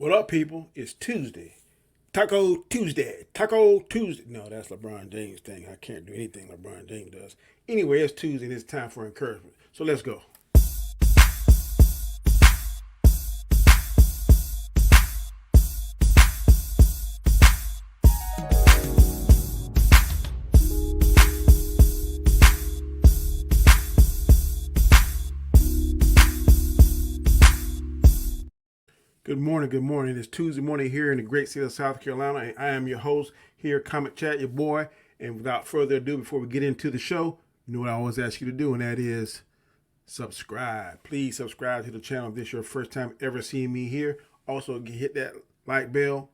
What up, people? It's Tuesday. Taco Tuesday. Taco Tuesday. No, that's LeBron James' thing. I can't do anything LeBron James does. Anyway, it's Tuesday and it's time for encouragement. So let's go. Good morning, good morning. It's Tuesday morning here in the great state of South Carolina. And I am your host here, Comet Chat, your boy. And without further ado, before we get into the show, you know what I always ask you to do, and that is subscribe. Please subscribe to the channel if this is your first time ever seeing me here. Also, hit that like bell,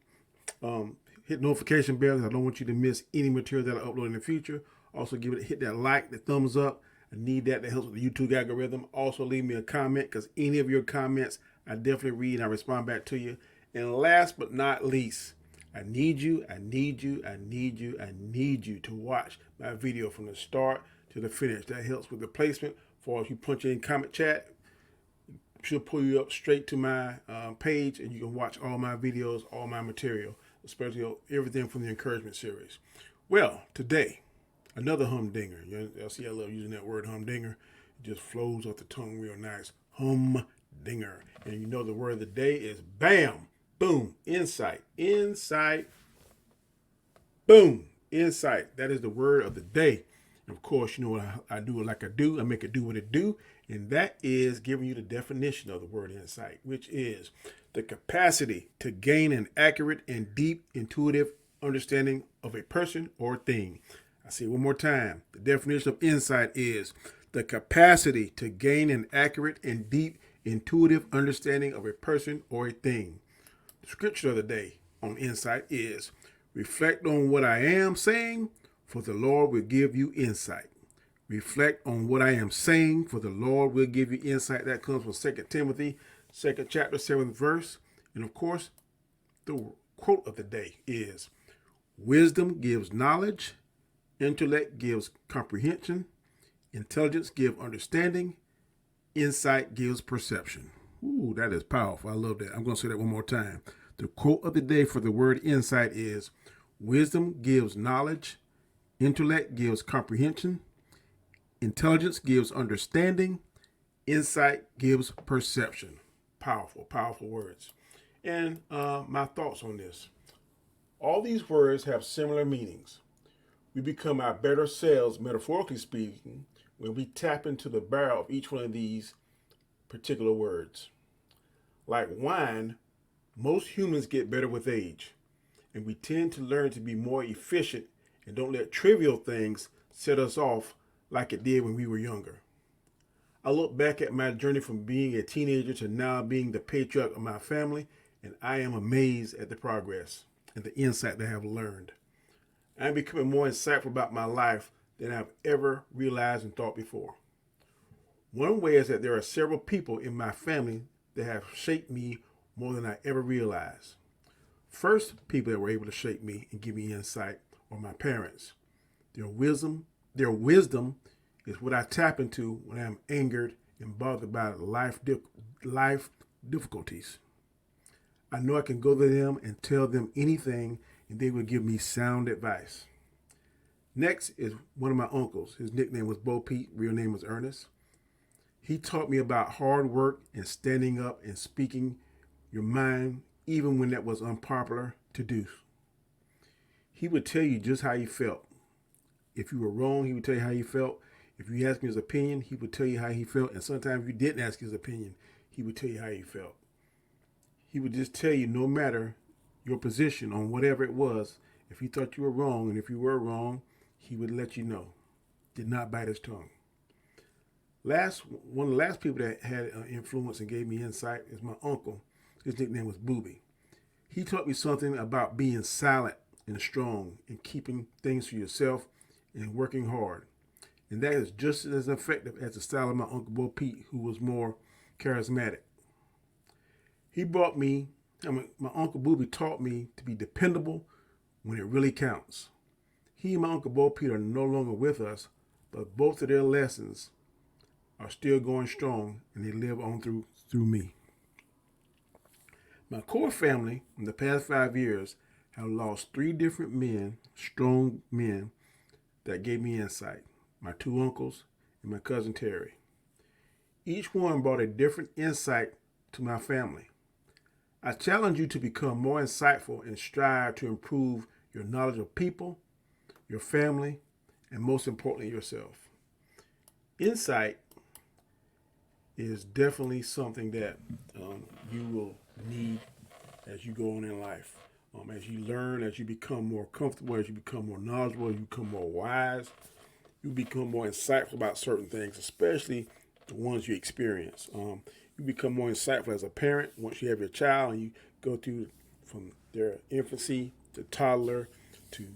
hit notification bell because I don't want you to miss any material that I upload in the future. Also, hit that like, the thumbs up. I need that. That helps with the YouTube algorithm. Also, leave me a comment because any of your comments I definitely read and I respond back to you. And last but not least, I need you to watch my video from the start to the finish. That helps with the placement. For if you punch in comment chat, she'll pull you up straight to my page and you can watch all my videos, all my material, especially everything from the encouragement series. Well, today, another humdinger. You'll see I love using that word humdinger. It just flows off the tongue real nice. Humdinger. And you know the word of the day is bam, boom, insight. Insight, boom, insight. That is the word of the day. And of course, you know what I do it like I do. I make it do what it do. And that is giving you the definition of the word insight, which is the capacity to gain an accurate and deep intuitive understanding of a person or thing. I say it one more time. The definition of insight is the capacity to gain an accurate and deep intuitive understanding of a person or a thing. The scripture of the day on insight is reflect on what I am saying, for the Lord will give you insight. Reflect on what I am saying, for the Lord will give you insight. That comes from 2 Timothy, 2nd chapter, 7th verse. And of course, the quote of the day is wisdom gives knowledge, intellect gives comprehension, intelligence gives understanding, insight gives perception. Ooh, that is powerful. I love that. I'm going to say that one more time. The quote of the day for the word insight is wisdom gives knowledge, intellect gives comprehension, intelligence gives understanding, insight gives perception. Powerful, powerful words. And my thoughts on this. All these words have similar meanings. We become our better selves, metaphorically speaking, when we tap into the barrel of each one of these particular words. Like wine, most humans get better with age, and we tend to learn to be more efficient and don't let trivial things set us off like it did when we were younger. I look back at my journey from being a teenager to now being the patriarch of my family, and I am amazed at the progress and the insight that I have learned. I'm becoming more insightful about my life than I've ever realized and thought before. One way is that there are several people in my family that have shaped me more than I ever realized. First, people that were able to shape me and give me insight are my parents. Their wisdom is what I tap into when I'm angered and bothered by life difficulties. I know I can go to them and tell them anything and they will give me sound advice. Next is one of my uncles. His nickname was Bo Pete, real name was Ernest. He taught me about hard work and standing up and speaking your mind even when that was unpopular to do. He would tell you just how he felt. If you were wrong, he would tell you how he felt. If you asked him his opinion, he would tell you how he felt. And sometimes if you didn't ask his opinion, he would tell you how he felt. He would just tell you no matter your position on whatever it was, if he thought you were wrong and if you were wrong, he would let you know. Did not bite his tongue. One of the last people that had influence and gave me insight is my uncle. His nickname was Booby. He taught me something about being silent and strong and keeping things for yourself and working hard. And that is just as effective as the style of my Uncle Bo Pete, who was more charismatic. He brought me, my Uncle Booby taught me to be dependable when it really counts. He and my Uncle Bo Pete are no longer with us, but both of their lessons are still going strong and they live on through me. My core family in the past 5 years have lost three different men, strong men, that gave me insight. My two uncles and my cousin Terry. Each one brought a different insight to my family. I challenge you to become more insightful and strive to improve your knowledge of people, your family, and most importantly, yourself. Insight is definitely something that you will need as you go on in life. As you learn, as you become more comfortable, as you become more knowledgeable, you become more wise, you become more insightful about certain things, especially the ones you experience. You become more insightful as a parent once you have your child and you go through from their infancy to toddler to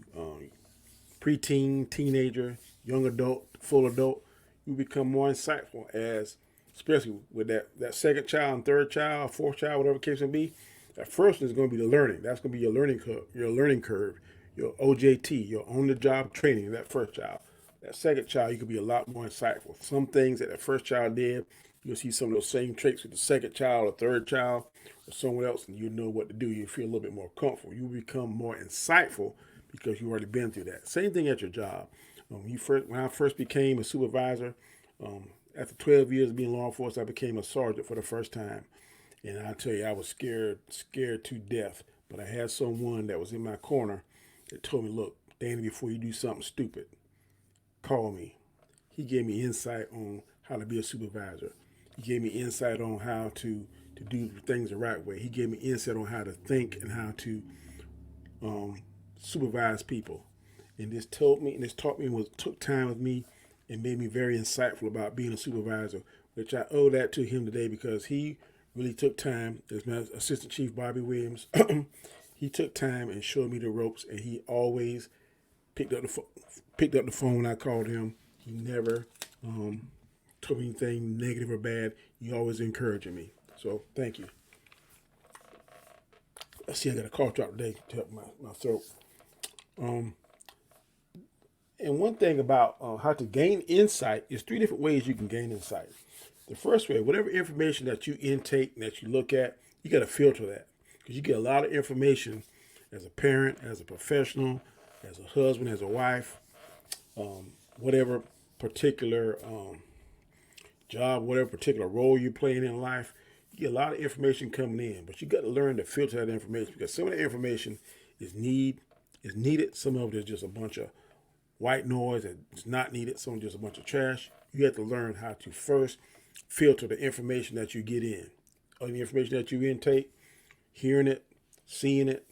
preteen, teenager, young adult, full adult. You become more insightful as, especially with that second child and third child, fourth child, whatever the case may be. That first one is going to be the learning. That's going to be your learning curve, your OJT, your on the job training. That first child. That second child, you could be a lot more insightful. Some things that first child did, you'll see some of those same traits with the second child or third child or someone else, and you know what to do. You feel a little bit more comfortable. You become more insightful because you've already been through that. Same thing at your job. When I first became a supervisor, after 12 years of being law enforcement, I became a sergeant for the first time. And I tell you, I was scared to death. But I had someone that was in my corner that told me, look, Danny, before you do something stupid, call me. He gave me insight on how to be a supervisor. He gave me insight on how to do things the right way. He gave me insight on how to think and how to supervise people. And this taught me took time with me and made me very insightful about being a supervisor, which I owe that to him today because he really took time. As my assistant chief Bobby Williams, he took time and showed me the ropes, and he always picked up the phone when I called him. He never told me anything negative or bad. He always encouraging me. So thank you. I see I got a cough drop today to help my throat. And one thing about how to gain insight is three different ways you can gain insight. The first way, whatever information that you intake and that you look at, you got to filter that because you get a lot of information as a parent, as a professional, as a husband, as a wife, whatever particular job, whatever particular role you're playing in life. You get a lot of information coming in, but you got to learn to filter that information because some of the information is needed. Some of it is just a bunch of white noise that's not needed. Some just a bunch of trash. You have to learn how to first filter the information that you get in, or the information that you intake, hearing it, seeing it,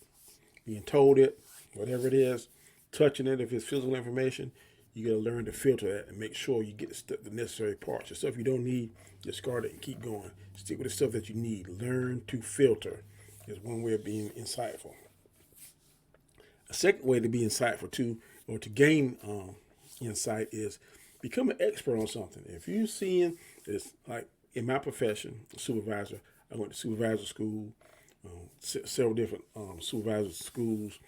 being told it, whatever it is, touching it. If it's physical information, you got to learn to filter that and make sure you get the necessary parts. The stuff you don't need, discard it and keep going. Stick with the stuff that you need. Learn to filter is one way of being insightful. A second way to be insightful too, or to gain insight, is become an expert on something. If you're seeing this, like in my profession, supervisor, I went to supervisor school, several different supervisor schools.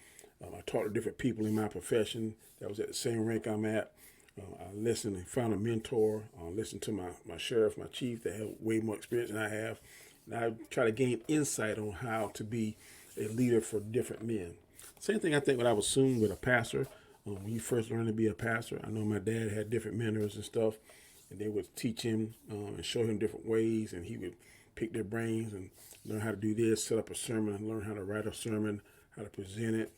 I talked to different people in my profession that was at the same rank I'm at. I listened and found a mentor. Listened to my sheriff, my chief that have way more experience than I have. And I try to gain insight on how to be a leader for different men. Same thing I think when I was soon with a pastor. When you first learn to be a pastor, I know my dad had different mentors and stuff, and they would teach him and show him different ways, and he would pick their brains and learn how to do this, set up a sermon, and learn how to write a sermon, how to present it,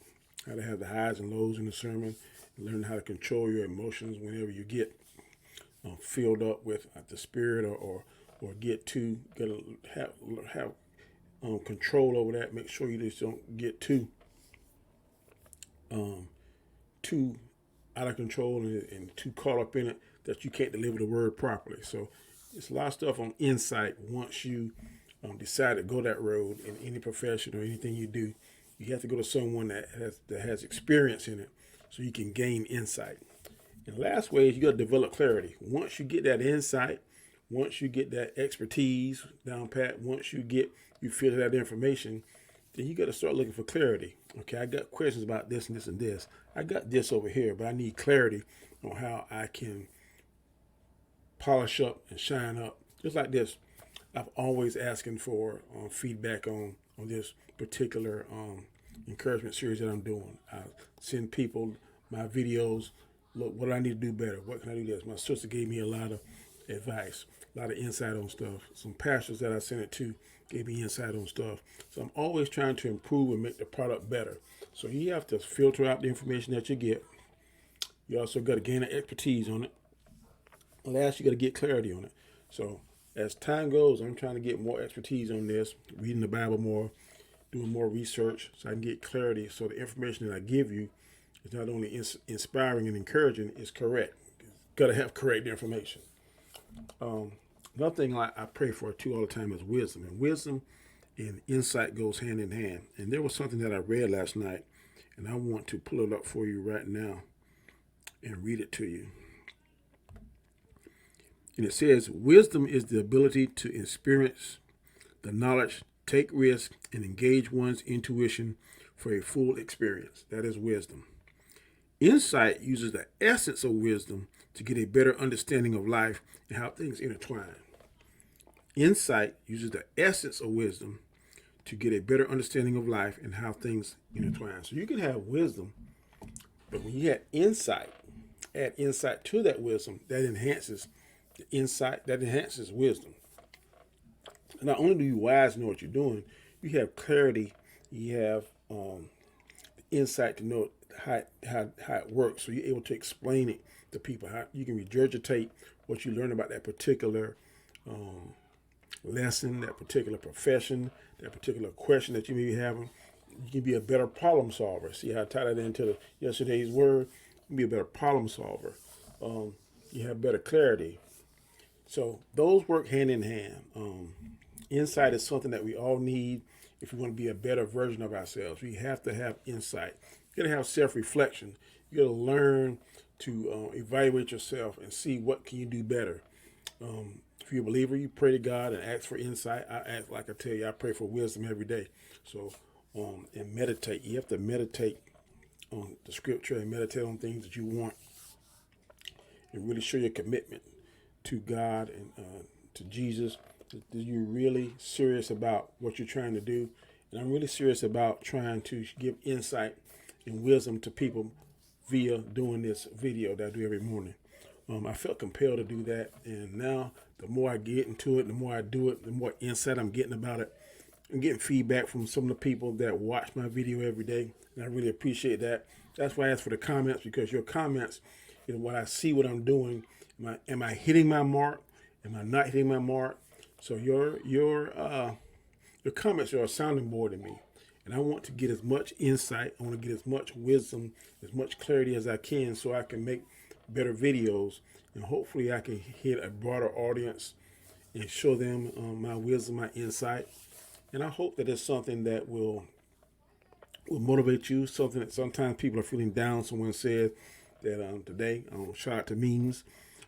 how to have the highs and lows in the sermon, and learn how to control your emotions whenever you get filled up with the spirit or get too, gotta have control over that. Make sure you just don't get too out of control and too caught up in it that you can't deliver the word properly. So it's a lot of stuff on insight. Once you decide to go that road in any profession or anything you do, you have to go to someone that has experience in it so you can gain insight. And the last way is you got to develop clarity. Once you get that insight, once you get that expertise down pat, once you filter that information, then you got to start looking for clarity. Okay, I got questions about this and this and this. I got this over here, but I need clarity on how I can polish up and shine up. Just like this, I'm always asking for feedback on on this particular encouragement series that I'm doing. I send people my videos. Look, what do I need to do better? What can I do this? My sister gave me a lot of advice, a lot of insight on stuff. Some pastors that I sent it to gave me insight on stuff. So I'm always trying to improve and make the product better. So you have to filter out the information that you get. You also got to gain an expertise on it. Last, you got to get clarity on it. So as time goes, I'm trying to get more expertise on this, reading the Bible more, doing more research so I can get clarity so the information that I give you is not only inspiring and encouraging, it's correct. Got to have correct information. Another thing I pray for too all the time is wisdom. And wisdom and insight goes hand in hand. And there was something that I read last night, and I want to pull it up for you right now and read it to you. And it says, wisdom is the ability to experience the knowledge, take risks, and engage one's intuition for a full experience. That is wisdom. Insight uses the essence of wisdom to get a better understanding of life and how things intertwine. Insight uses the essence of wisdom to get a better understanding of life and how things intertwine. So you can have wisdom, but when you add insight to that wisdom, that enhances the insight, that enhances wisdom. Not only do you wise know what you're doing, you have clarity, you have the insight to know how it works. So you're able to explain it to people. How you can regurgitate what you learn about that particular lesson, that particular profession, that particular question that you may be having. You can be a better problem solver. See how I tie that into yesterday's word? You can be a better problem solver. You have better clarity. So those work hand in hand. Insight is something that we all need if we want to be a better version of ourselves. We have to have insight. You got to have self-reflection. You got to learn to evaluate yourself and see what can you do better. If you're a believer, you pray to God and ask for insight. Like I tell you, I pray for wisdom every day. So, and meditate. You have to meditate on the scripture and meditate on things that you want and really show your commitment to God and to Jesus. Are you really serious about what you're trying to do? And I'm really serious about trying to give insight and wisdom to people via doing this video that I do every morning. I felt compelled to do that, and now the more I get into it, the more I do it, the more insight I'm getting about it. I'm getting feedback from some of the people that watch my video every day, and I really appreciate that. That's why I ask for the comments, because your comments, when I see what I'm doing, am I hitting my mark? Am I not hitting my mark? So your comments are a sounding board to me, and I want to get as much insight. I want to get as much wisdom, as much clarity as I can, so I can make better videos, and hopefully I can hit a broader audience and show them my wisdom, my insight. And I hope that it's something that will motivate you. Something that sometimes people are feeling down. Someone said that today, shout out to Memes.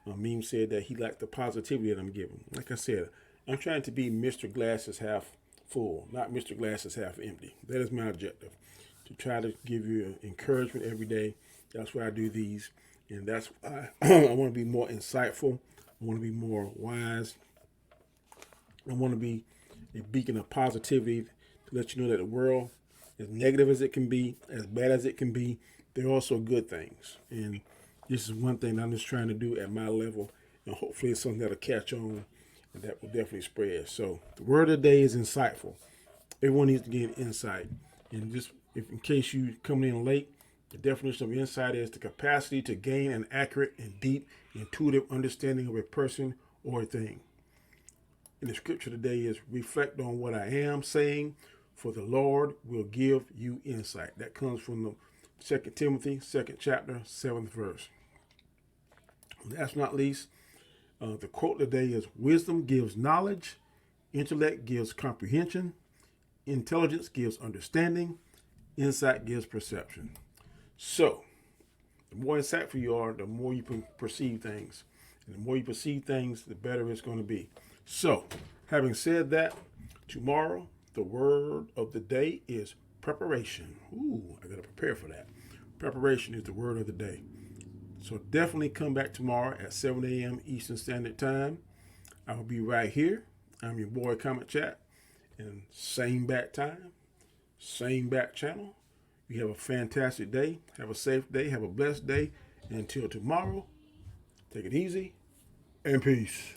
Memes said that he liked the positivity that I'm giving. Like I said, I'm trying to be Mr. Glass is half full, not Mr. Glass is half empty. That is my objective, to try to give you encouragement every day. That's why I do these. And that's why I want to be more insightful. I want to be more wise. I want to be a beacon of positivity to let you know that the world, as negative as it can be, as bad as it can be, there are also good things. And this is one thing I'm just trying to do at my level. And hopefully it's something that'll catch on and that will definitely spread. So the word of the day is insightful. Everyone needs to gain insight. And just in case you coming in late, the definition of insight is the capacity to gain an accurate and deep intuitive understanding of a person or a thing. And the scripture today is reflect on what I am saying, for the Lord will give you insight. That comes from the 2 Timothy, 2nd chapter, 7th verse. Last but not least, the quote today is, wisdom gives knowledge, intellect gives comprehension, intelligence gives understanding, insight gives perception. So, the more insightful you are, the more you can perceive things. And the more you perceive things, the better it's going to be. So, having said that, tomorrow, the word of the day is preparation. Ooh, I got to prepare for that. Preparation is the word of the day. So definitely come back tomorrow at 7 a.m. Eastern Standard Time. I will be right here. I'm your boy, Comet Chat. And same bat time, same bat channel. You have a fantastic day. Have a safe day. Have a blessed day. And until tomorrow, take it easy and peace.